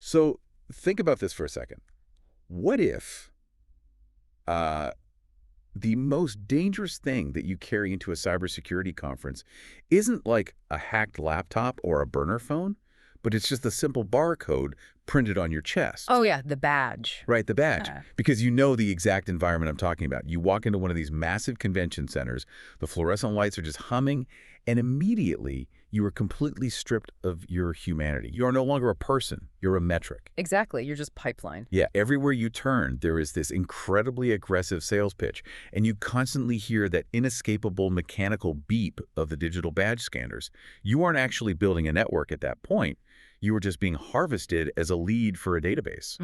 So think about this for a second. What if the most dangerous thing that you carry into a cybersecurity conference isn't like a hacked laptop or a burner phone, but it's just a simple barcode printed on your chest? Oh, yeah, the badge. Right, the badge. Yeah. Because you know the exact environment I'm talking about. You walk into one of these massive convention centers, the fluorescent lights are just humming, and immediately you are completely stripped of your humanity. You are no longer a person. You're a metric. Exactly. You're just pipeline. Yeah, everywhere you turn, there is this incredibly aggressive sales pitch, and you constantly hear that inescapable mechanical beep of the digital badge scanners. You aren't actually building a network at that point. You are just being harvested as a lead for a database.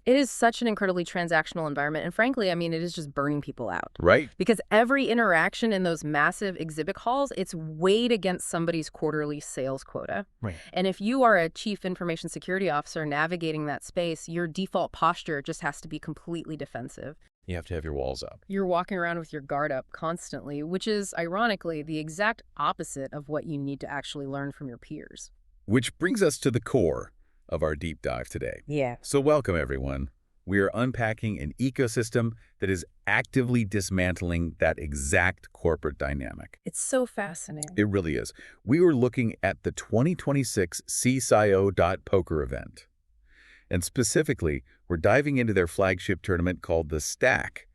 It is such an incredibly transactional environment. And frankly, I mean, it is just burning people out. Right. Because every interaction in those massive exhibit halls, it's weighed against somebody's quarterly sales quota. Right. And if you are a chief information security officer navigating that space, your default posture just has to be completely defensive. You have to have your walls up. You're walking around with your guard up constantly, which is, ironically, the exact opposite of what you need to actually learn from your peers. Which brings us to the core of our deep dive today. Yeah. So welcome, everyone. We are unpacking an ecosystem that is actively dismantling that exact corporate dynamic. It's so fascinating. It really is. We were looking at the 2026 CISO.POKER event. And specifically, we're diving into their flagship tournament called the Stack.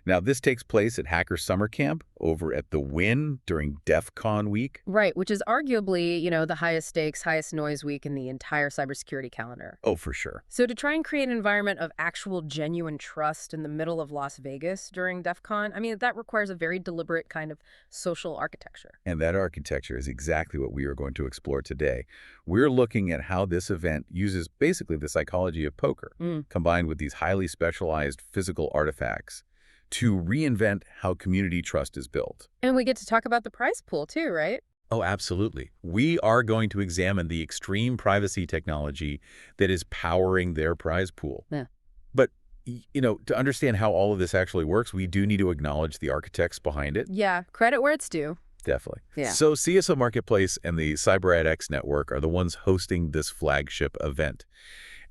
Now, this takes place at Hacker Summer Camp over at the Wynn during DEF CON week. Right, which is arguably, the highest stakes, highest noise week in the entire cybersecurity calendar. Oh, for sure. So to try and create an environment of actual genuine trust in the middle of Las Vegas during DEF CON, I mean, that requires a very deliberate kind of social architecture. And that architecture is exactly what we are going to explore today. We're looking at how this event uses basically the psychology of poker, combined with these highly specialized physical artifacts, to reinvent how community trust is built. And we get to talk about the prize pool too, right? Oh, absolutely. We are going to examine the extreme privacy technology that is powering their prize pool. Yeah. But, to understand how all of this actually works, we do need to acknowledge the architects behind it. Yeah, credit where it's due. Definitely. Yeah. So CISO Marketplace and the CyberAdX network are the ones hosting this flagship event.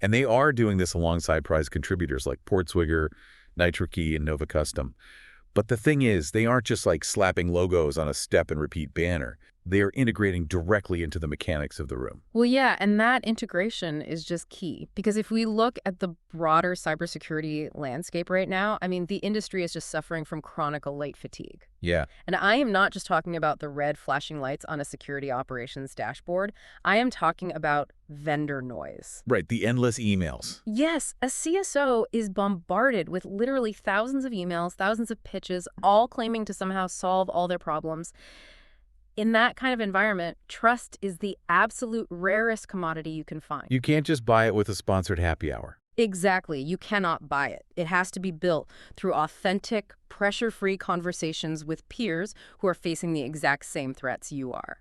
And they are doing this alongside prize contributors like Portswigger, NitroKey, and Nova Custom. But the thing is, they aren't just like slapping logos on a step and repeat banner. They are integrating directly into the mechanics of the room. Well, yeah, and that integration is just key. Because if we look at the broader cybersecurity landscape right now, I mean, the industry is just suffering from chronic late fatigue. Yeah. And I am not just talking about the red flashing lights on a security operations dashboard. I am talking about vendor noise. Right, the endless emails. Yes, a CSO is bombarded with literally thousands of emails, thousands of pitches, all claiming to somehow solve all their problems. In that kind of environment, trust is the absolute rarest commodity you can find. You can't just buy it with a sponsored happy hour. Exactly. You cannot buy it. It has to be built through authentic, pressure-free conversations with peers who are facing the exact same threats you are.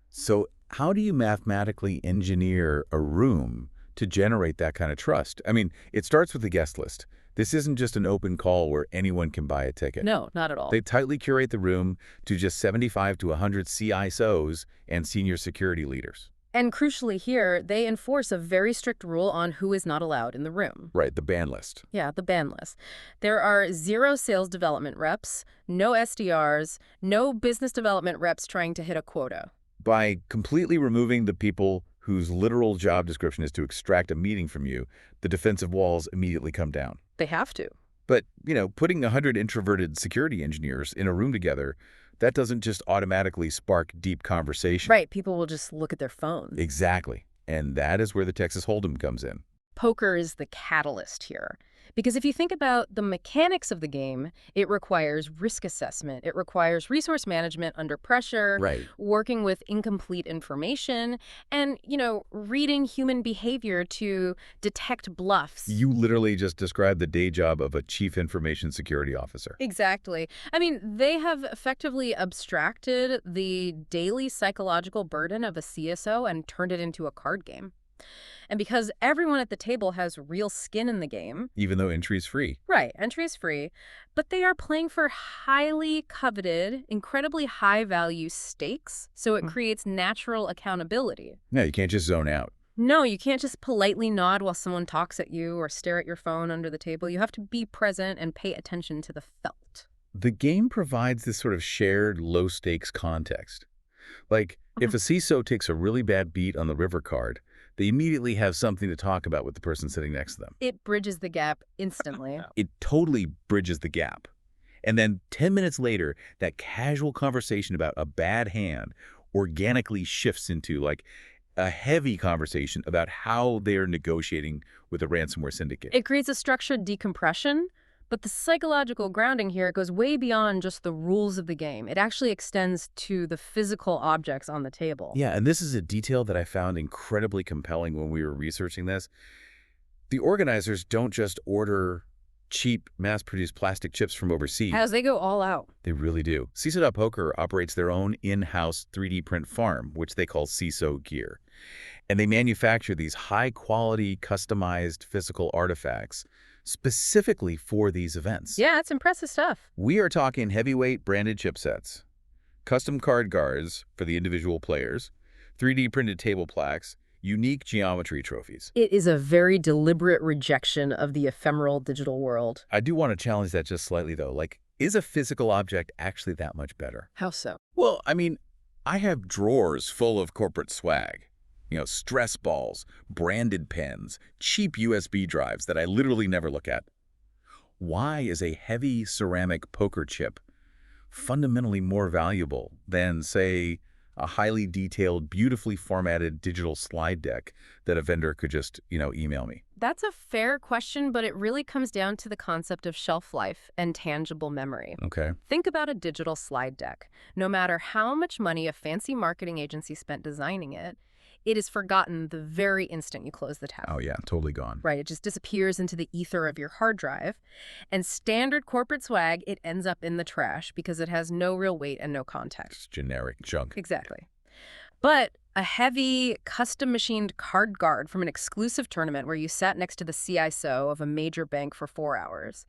So how do you mathematically engineer a room to generate that kind of trust? I mean, it starts with the guest list. This isn't just an open call where anyone can buy a ticket. No, not at all. They tightly curate the room to just 75 to 100 CISOs and senior security leaders. And crucially here, they enforce a very strict rule on who is not allowed in the room. Right, the ban list. Yeah, the ban list. There are 0 sales development reps, no SDRs, no business development reps trying to hit a quota. By completely removing the people whose literal job description is to extract a meeting from you, the defensive walls immediately come down. They have to. But, putting 100 introverted security engineers in a room together, that doesn't just automatically spark deep conversation. Right, people will just look at their phones. Exactly. And that is where the Texas Hold'em comes in. Poker is the catalyst here. Because if you think about the mechanics of the game, it requires risk assessment. It requires resource management under pressure, Right. Working with incomplete information, and, reading human behavior to detect bluffs. You literally just described the day job of a chief information security officer. Exactly. I mean, they have effectively abstracted the daily psychological burden of a CSO and turned it into a card game. And because everyone at the table has real skin in the game. Even though entry is free. Right, entry is free. But they are playing for highly coveted, incredibly high-value stakes, so it creates natural accountability. Yeah, you can't just zone out. No, you can't just politely nod while someone talks at you or stare at your phone under the table. You have to be present and pay attention to the felt. The game provides this sort of shared low-stakes context. Like, if Mhm. a CISO takes a really bad beat on the river card, they immediately have something to talk about with the person sitting next to them. It bridges the gap instantly. It totally bridges the gap. And then 10 minutes later, that casual conversation about a bad hand organically shifts into like a heavy conversation about how they are negotiating with a ransomware syndicate. It creates a structured decompression, but the psychological grounding here goes way beyond just the rules of the game. It actually extends to the physical objects on the table. Yeah, and this is a detail that I found incredibly compelling when we were researching this. The organizers don't just order cheap, mass-produced plastic chips from overseas. As they go all out. They really do. CISO.POKER operates their own in-house 3D print farm, which they call CISO Gear. And they manufacture these high-quality, customized physical artifacts specifically for these events. Yeah, it's impressive stuff. We are talking heavyweight branded chipsets, custom card guards for the individual players, 3D printed table plaques, unique geometry trophies. It is a very deliberate rejection of the ephemeral digital world. I do want to challenge that just slightly, though. Like, is a physical object actually that much better? How so? Well, I mean, I have drawers full of corporate swag. Stress balls, branded pens, cheap USB drives that I literally never look at. Why is a heavy ceramic poker chip fundamentally more valuable than, say, a highly detailed, beautifully formatted digital slide deck that a vendor could just, email me? That's a fair question, but it really comes down to the concept of shelf life and tangible memory. Okay. Think about a digital slide deck. No matter how much money a fancy marketing agency spent designing it, it is forgotten the very instant you close the tab. Oh, yeah, totally gone. Right, it just disappears into the ether of your hard drive. And standard corporate swag, it ends up in the trash because it has no real weight and no context. It's generic junk. Exactly. But a heavy, custom-machined card guard from an exclusive tournament where you sat next to the CISO of a major bank for 4 hours,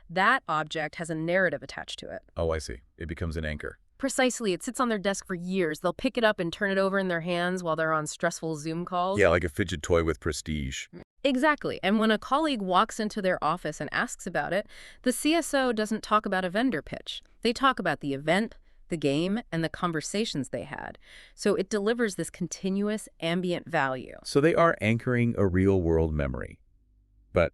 that object has a narrative attached to it. Oh, I see. It becomes an anchor. Precisely. It sits on their desk for years. They'll pick it up and turn it over in their hands while they're on stressful Zoom calls. Yeah, like a fidget toy with prestige. Exactly. And when a colleague walks into their office and asks about it, the CSO doesn't talk about a vendor pitch. They talk about the event, the game, and the conversations they had. So it delivers this continuous ambient value. So they are anchoring a real-world memory. But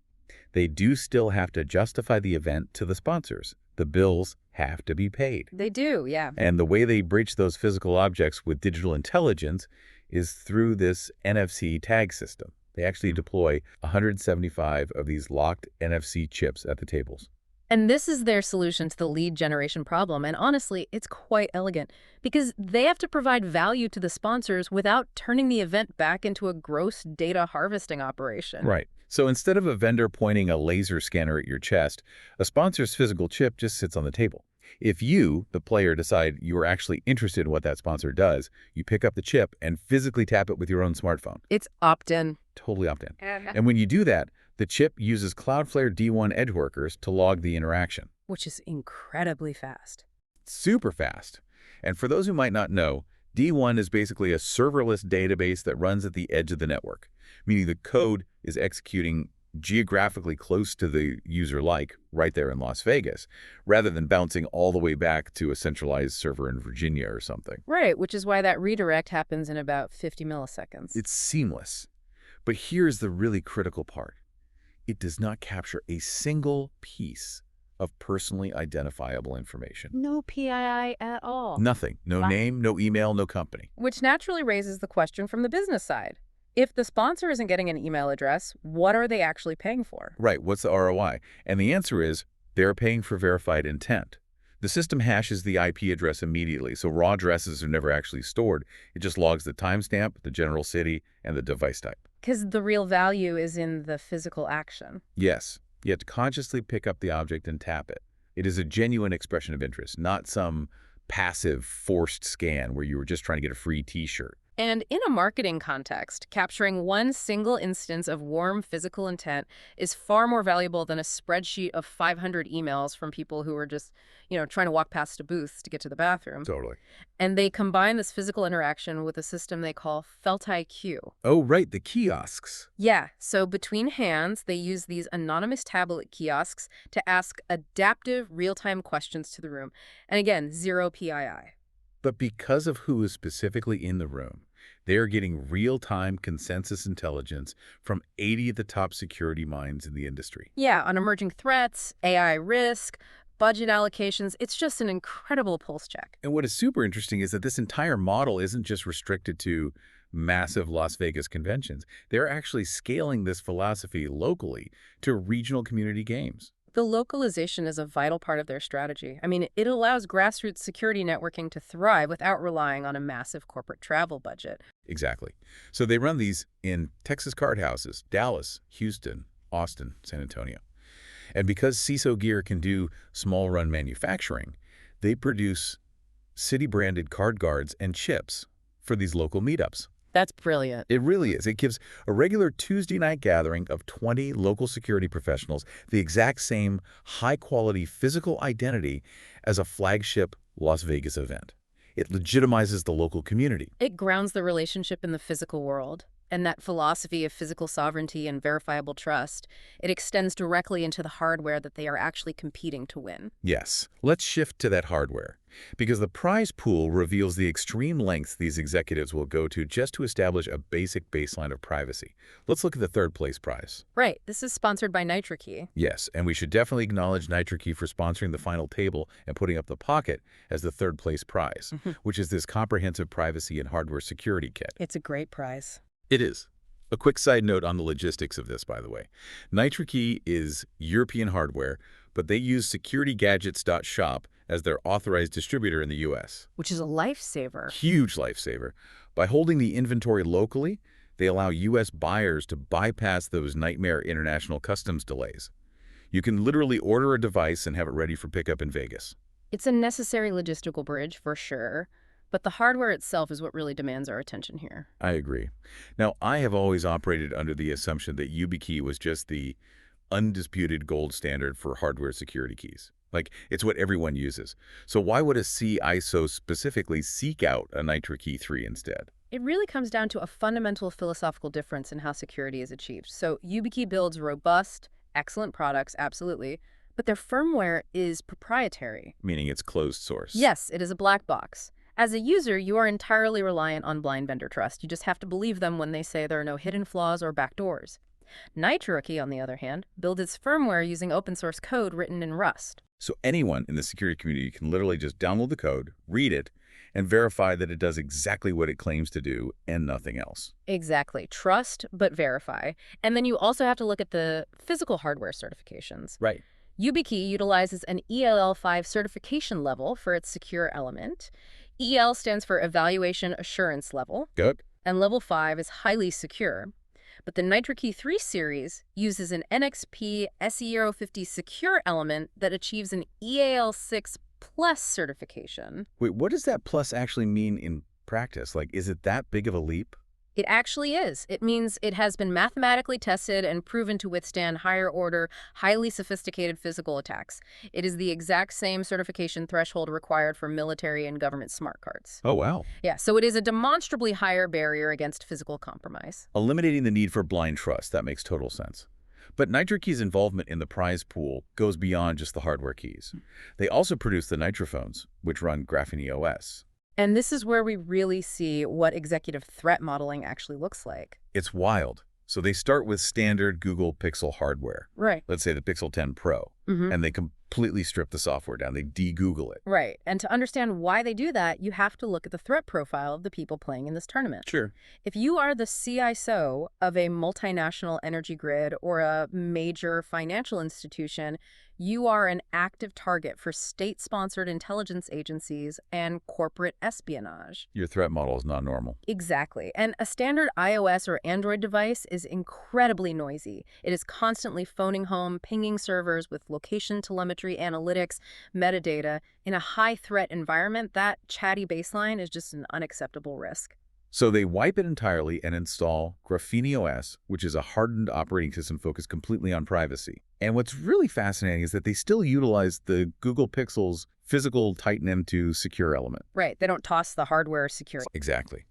they do still have to justify the event to the sponsors. The bills have to be paid. They do, yeah. And the way they bridge those physical objects with digital intelligence is through this NFC tag system. They actually deploy 175 of these locked NFC chips at the tables. And this is their solution to the lead generation problem. And honestly, it's quite elegant because they have to provide value to the sponsors without turning the event back into a gross data harvesting operation. Right. So instead of a vendor pointing a laser scanner at your chest, a sponsor's physical chip just sits on the table. If you, the player, decide you are actually interested in what that sponsor does, you pick up the chip and physically tap it with your own smartphone. It's opt-in. Totally opt-in. And when you do that, the chip uses Cloudflare D1 edge workers to log the interaction. Which is incredibly fast. Super fast. And for those who might not know, D1 is basically a serverless database that runs at the edge of the network, meaning the code is executing geographically close to the user, like right there in Las Vegas, rather than bouncing all the way back to a centralized server in Virginia or something. Right, which is why that redirect happens in about 50 milliseconds. It's seamless. But here's the really critical part. It does not capture a single piece of personally identifiable information. No PII at all. Nothing. No name, no email, no company. Which naturally raises the question from the business side. If the sponsor isn't getting an email address, what are they actually paying for? Right. What's the ROI? And the answer is they're paying for verified intent. The system hashes the IP address immediately, so raw addresses are never actually stored. It just logs the timestamp, the general city, and the device type. Because the real value is in the physical action. Yes. You have to consciously pick up the object and tap it. It is a genuine expression of interest, not some passive, forced scan where you were just trying to get a free T-shirt. And in a marketing context, capturing one single instance of warm physical intent is far more valuable than a spreadsheet of 500 emails from people who are just, trying to walk past a booth to get to the bathroom. Totally. And they combine this physical interaction with a system they call FeltIQ. Oh, right, the kiosks. Yeah, so between hands, they use these anonymous tablet kiosks to ask adaptive real-time questions to the room. And again, zero PII. But because of who is specifically in the room, they are getting real-time consensus intelligence from 80 of the top security minds in the industry. Yeah, on emerging threats, AI risk, budget allocations, it's just an incredible pulse check. And what is super interesting is that this entire model isn't just restricted to massive Las Vegas conventions. They're actually scaling this philosophy locally to regional community games. The localization is a vital part of their strategy. I mean, it allows grassroots security networking to thrive without relying on a massive corporate travel budget. Exactly. So they run these in Texas card houses, Dallas, Houston, Austin, San Antonio. And because CISO Gear can do small run manufacturing, they produce city-branded card guards and chips for these local meetups. That's brilliant. It really is. It gives a regular Tuesday night gathering of 20 local security professionals the exact same high-quality physical identity as a flagship Las Vegas event. It legitimizes the local community. It grounds the relationship in the physical world. And that philosophy of physical sovereignty and verifiable trust, it extends directly into the hardware that they are actually competing to win. Yes, let's shift to that hardware, because the prize pool reveals the extreme lengths these executives will go to just to establish a basic baseline of privacy. Let's look at the third place prize. Right. This is sponsored by NitroKey. Yes, and we should definitely acknowledge NitroKey for sponsoring the final table and putting up the Pocket as the third place prize, which is this comprehensive privacy and hardware security kit. It's a great prize. It is. A quick side note on the logistics of this, by the way. NitroKey is European hardware, but they use securitygadgets.shop as their authorized distributor in the U.S. Which is a lifesaver. Huge lifesaver. By holding the inventory locally, they allow U.S. buyers to bypass those nightmare international customs delays. You can literally order a device and have it ready for pickup in Vegas. It's a necessary logistical bridge, for sure. But the hardware itself is what really demands our attention here. I agree. Now, I have always operated under the assumption that YubiKey was just the undisputed gold standard for hardware security keys. Like, it's what everyone uses. So why would a CISO specifically seek out a NitroKey 3 instead? It really comes down to a fundamental philosophical difference in how security is achieved. So YubiKey builds robust, excellent products, absolutely, but their firmware is proprietary. Meaning it's closed source. Yes, it is a black box. As a user, you are entirely reliant on blind vendor trust. You just have to believe them when they say there are no hidden flaws or backdoors. NitroKey, on the other hand, builds its firmware using open source code written in Rust. So anyone in the security community can literally just download the code, read it, and verify that it does exactly what it claims to do and nothing else. Exactly. Trust, but verify. And then you also have to look at the physical hardware certifications. Right. YubiKey utilizes an ELL5 certification level for its secure element. EL stands for Evaluation Assurance Level. Good. And level 5 is highly secure. But the NitroKey 3 series uses an NXP SE050 secure element that achieves an EAL6 Plus certification. Wait, what does that plus actually mean in practice? Like, is it that big of a leap? It actually is. It means it has been mathematically tested and proven to withstand higher order, highly sophisticated physical attacks. It is the exact same certification threshold required for military and government smart cards. Oh, wow. Yeah, so it is a demonstrably higher barrier against physical compromise. Eliminating the need for blind trust, that makes total sense. But NitroKey's involvement in the prize pool goes beyond just the hardware keys. They also produce the Nitrophones, which run Graphene OS. And this is where we really see what executive threat modeling actually looks like. It's wild. So they start with standard Google Pixel hardware. Right. Let's say the Pixel 10 Pro. And they completely strip the software down. They de-Google it. Right. And to understand why they do that, you have to look at the threat profile of the people playing in this tournament. Sure. If you are the CISO of a multinational energy grid or a major financial institution, you are an active target for state-sponsored intelligence agencies and corporate espionage. Your threat model is not normal. Exactly. And a standard iOS or Android device is incredibly noisy. It is constantly phoning home, pinging servers with location telemetry, analytics, metadata. In a high-threat environment, that chatty baseline is just an unacceptable risk. So they wipe it entirely and install Graphene OS, which is a hardened operating system focused completely on privacy. And what's really fascinating is that they still utilize the Google Pixel's physical Titan M2 secure element. Right. They don't toss the hardware security. Exactly.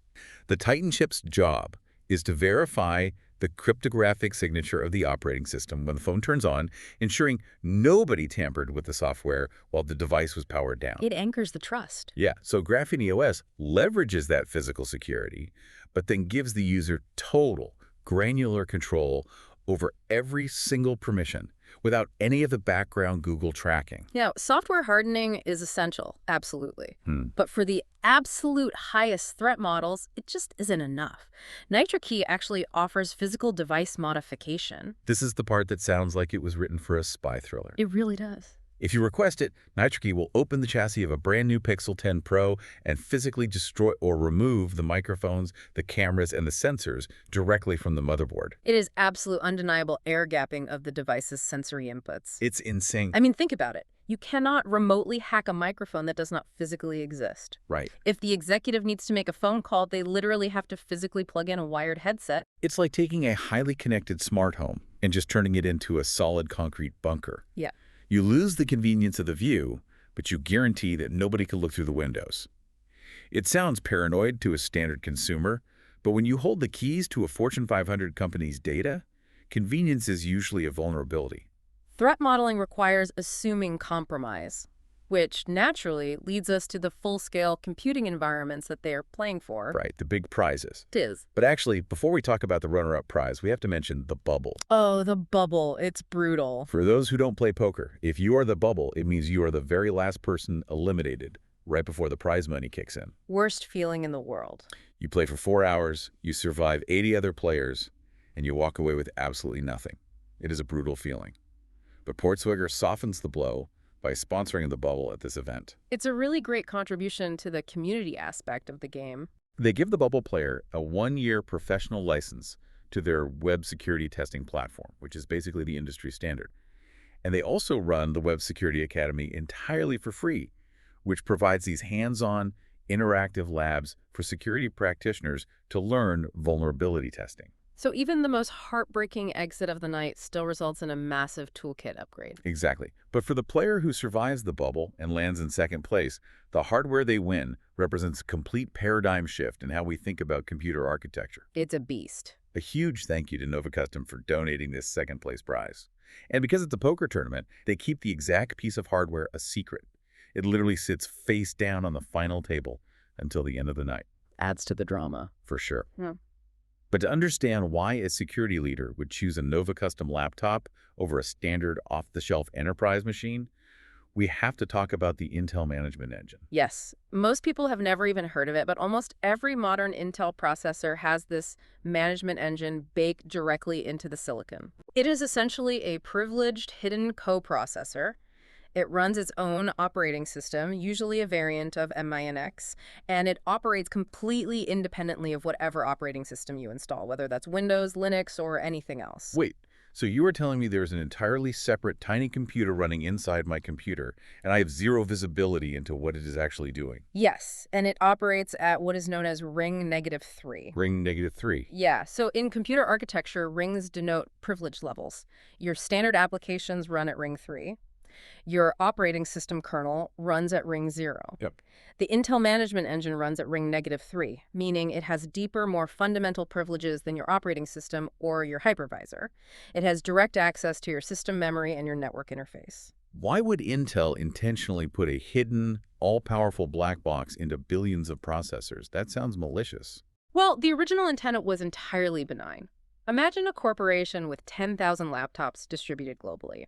The Titan chip's job is to verify the cryptographic signature of the operating system when the phone turns on, ensuring nobody tampered with the software while the device was powered down. It anchors the trust. Yeah, so Graphene OS leverages that physical security, but then gives the user total, granular control over every single permission without any of the background Google tracking. Yeah, software hardening is essential, absolutely. But for the absolute highest threat models, it just isn't enough. NitroKey actually offers physical device modification. This is the part that sounds like it was written for a spy thriller. It really does. If you request it, NitroKey will open the chassis of a brand new Pixel 10 Pro and physically destroy or remove the microphones, the cameras, and the sensors directly from the motherboard. It is absolute undeniable air gapping of the device's sensory inputs. It's insane. I mean, think about it. You cannot remotely hack a microphone that does not physically exist. Right. If the executive needs to make a phone call, they literally have to physically plug in a wired headset. It's like taking a highly connected smart home and just turning it into a solid concrete bunker. Yeah. You lose the convenience of the view, but you guarantee that nobody can look through the windows. It sounds paranoid to a standard consumer, but when you hold the keys to a Fortune 500 company's data, convenience is usually a vulnerability. Threat modeling requires assuming compromise, which naturally leads us to the full-scale computing environments that they are playing for. Right, the big prizes. It is. But actually, before we talk about the runner-up prize, we have to mention the bubble. Oh, the bubble. It's brutal. For those who don't play poker, if you are the bubble, it means you are the very last person eliminated right before the prize money kicks in. Worst feeling in the world. You play for 4 hours, you survive 80 other players, and you walk away with absolutely nothing. It is a brutal feeling. But Portswigger softens the blow by sponsoring the bubble at this event. It's a really great contribution to the community aspect of the game. They give the bubble player a 1-year professional license to their web security testing platform, which is basically the industry standard. And they also run the Web Security Academy entirely for free, which provides these hands-on, interactive labs for security practitioners to learn vulnerability testing. So even the most heartbreaking exit of the night still results in a massive toolkit upgrade. Exactly. But for the player who survives the bubble and lands in second place, the hardware they win represents a complete paradigm shift in how we think about computer architecture. It's a beast. A huge thank you to Nova Custom for donating this second place prize. And because it's a poker tournament, they keep the exact piece of hardware a secret. It literally sits face down on the final table until the end of the night. Adds to the drama. For sure. Yeah. But to understand why a security leader would choose a Nova Custom laptop over a standard off-the-shelf enterprise machine, we have to talk about the Intel management engine. Yes. Most people have never even heard of it, but almost every modern Intel processor has this management engine baked directly into the silicon. It is essentially a privileged hidden coprocessor. It runs its own operating system, usually a variant of MINX, and it operates completely independently of whatever operating system you install, whether that's Windows, Linux, or anything else. Wait, so you are telling me there's an entirely separate tiny computer running inside my computer, and I have zero visibility into what it is actually doing? Yes, and it operates at what is known as ring -3. Ring -3. Yeah, so in computer architecture, rings denote privilege levels. Your standard applications run at ring 3. Your operating system kernel runs at ring 0. Yep. The Intel management engine runs at ring -3, meaning it has deeper, more fundamental privileges than your operating system or your hypervisor. It has direct access to your system memory and your network interface. Why would Intel intentionally put a hidden, all-powerful black box into billions of processors? That sounds malicious. Well, the original intent was entirely benign. Imagine a corporation with 10,000 laptops distributed globally.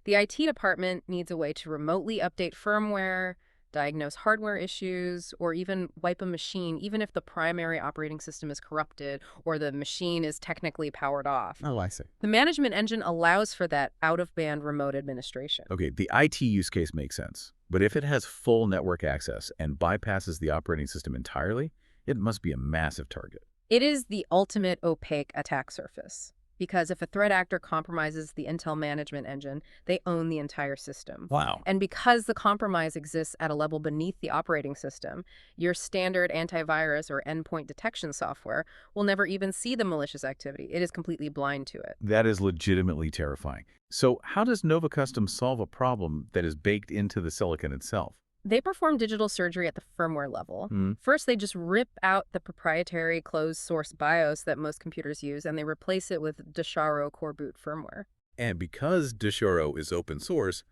The IT department needs a way to remotely update firmware, diagnose hardware issues, or even wipe a machine, even if the primary operating system is corrupted or the machine is technically powered off. Oh, I see. The management engine allows for that out-of-band remote administration. Okay, the IT use case makes sense. But if it has full network access and bypasses the operating system entirely, it must be a massive target. It is the ultimate opaque attack surface. because if a threat actor compromises the Intel management engine, they own the entire system. Wow. And because the compromise exists at a level beneath the operating system, your standard antivirus or endpoint detection software will never even see the malicious activity. It is completely blind to it. That is legitimately terrifying. So how does Nova Custom solve a problem that is baked into the silicon itself? They perform digital surgery at the firmware level. First, they just rip out the proprietary closed-source BIOS that most computers use, and they replace it with Desharo core boot firmware. And because Desharo is open source,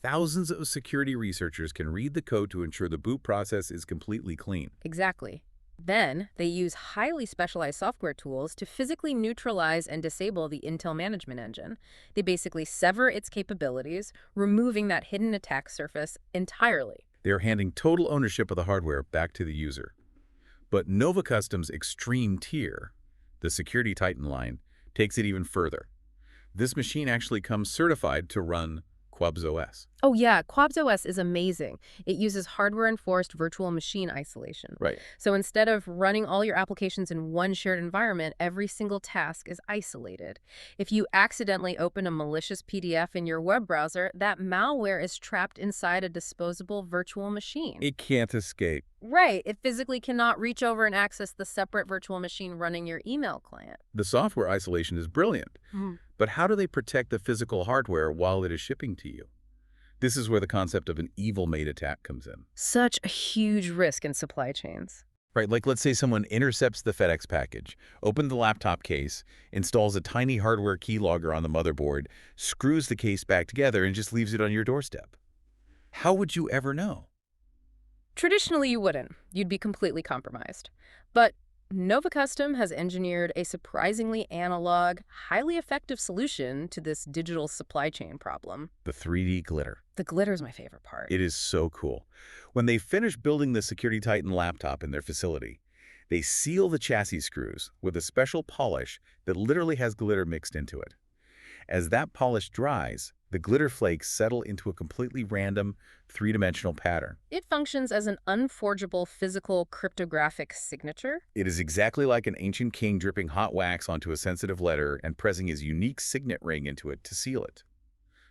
thousands of security researchers can read the code to ensure the boot process is completely clean. Exactly. Then, they use highly specialized software tools to physically neutralize and disable the Intel management engine. They basically sever its capabilities, removing that hidden attack surface entirely. They are handing total ownership of the hardware back to the user. But Nova Custom's extreme tier, the Security Titan line, takes it even further. This machine actually comes certified to run Quab's OS. Oh yeah, Quab's OS is amazing. It uses hardware-enforced virtual machine isolation. Right. So instead of running all your applications in one shared environment, every single task is isolated. If you accidentally open a malicious PDF in your web browser, that malware is trapped inside a disposable virtual machine. It can't escape. Right. It physically cannot reach over and access the separate virtual machine running your email client. The software isolation is brilliant. But how do they protect the physical hardware while it is shipping to you? This is where the concept of an evil-made attack comes in. Such a huge risk in supply chains. Right, like let's say someone intercepts the FedEx package, opens the laptop case, installs a tiny hardware keylogger on the motherboard, screws the case back together, and just leaves it on your doorstep. How would you ever know? Traditionally, you wouldn't. You'd be completely compromised. But Nova Custom has engineered a surprisingly analog, highly effective solution to this digital supply chain problem. The 3D glitter. The glitter's my favorite part. It is so cool. When they finish building the Security Titan laptop in their facility, they seal the chassis screws with a special polish that literally has glitter mixed into it. As that polish dries, the glitter flakes settle into a completely random, three-dimensional pattern. It functions as an unforgeable physical cryptographic signature. It is exactly like an ancient king dripping hot wax onto a sensitive letter and pressing his unique signet ring into it to seal it.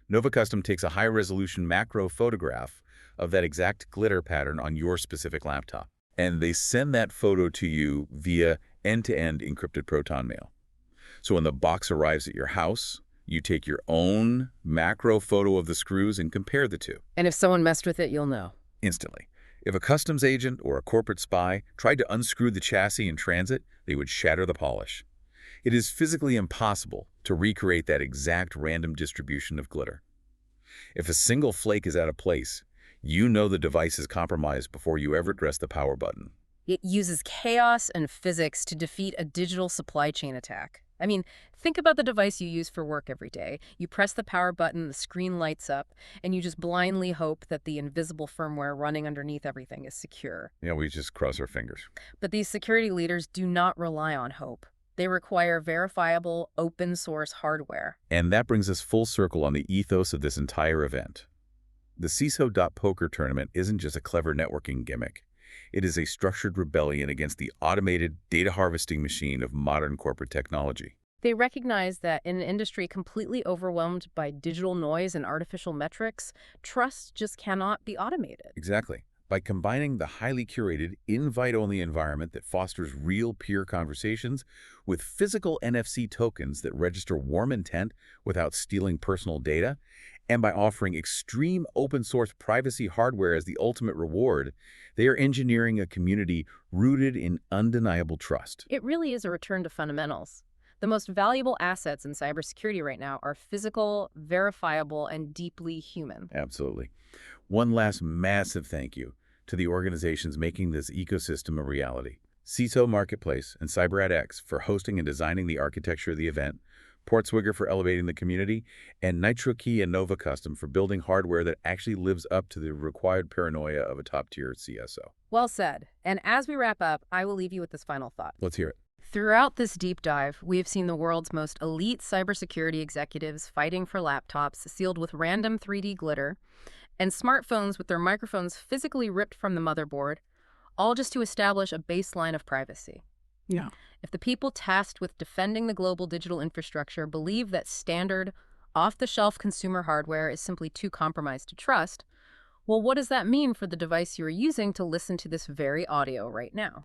Nova Custom takes a high-resolution macro photograph of that exact glitter pattern on your specific laptop, and they send that photo to you via end-to-end encrypted Proton mail. So when the box arrives at your house, you take your own macro photo of the screws and compare the two. And if someone messed with it, you'll know. Instantly. If a customs agent or a corporate spy tried to unscrew the chassis in transit, they would shatter the polish. It is physically impossible to recreate that exact random distribution of glitter. If a single flake is out of place, you know the device is compromised before you ever press the power button. It uses chaos and physics to defeat a digital supply chain attack. I mean, think about the device you use for work every day. You press the power button, the screen lights up, and you just blindly hope that the invisible firmware running underneath everything is secure. Yeah, we just cross our fingers. But these security leaders do not rely on hope. They require verifiable, open-source hardware. And that brings us full circle on the ethos of this entire event. The CISO.POKER tournament isn't just a clever networking gimmick. It is a structured rebellion against the automated data harvesting machine of modern corporate technology. They recognize that in an industry completely overwhelmed by digital noise and artificial metrics, trust just cannot be automated. Exactly. By combining the highly curated, invite-only environment that fosters real peer conversations with physical NFC tokens that register warm intent without stealing personal data, and by offering extreme open-source privacy hardware as the ultimate reward, they are engineering a community rooted in undeniable trust. It really is a return to fundamentals. The most valuable assets in cybersecurity right now are physical, verifiable, and deeply human. Absolutely. One last massive thank you to the organizations making this ecosystem a reality. CISO Marketplace and CyberAdX for hosting and designing the architecture of the event, Portswigger for elevating the community, and NitroKey and Nova Custom for building hardware that actually lives up to the required paranoia of a top-tier CSO. Well said. And as we wrap up, I will leave you with this final thought. Let's hear it. Throughout this deep dive, we have seen the world's most elite cybersecurity executives fighting for laptops sealed with random 3D glitter and smartphones with their microphones physically ripped from the motherboard, all just to establish a baseline of privacy. Yeah. If the people tasked with defending the global digital infrastructure believe that standard, off-the-shelf consumer hardware is simply too compromised to trust, well, what does that mean for the device you're using to listen to this very audio right now?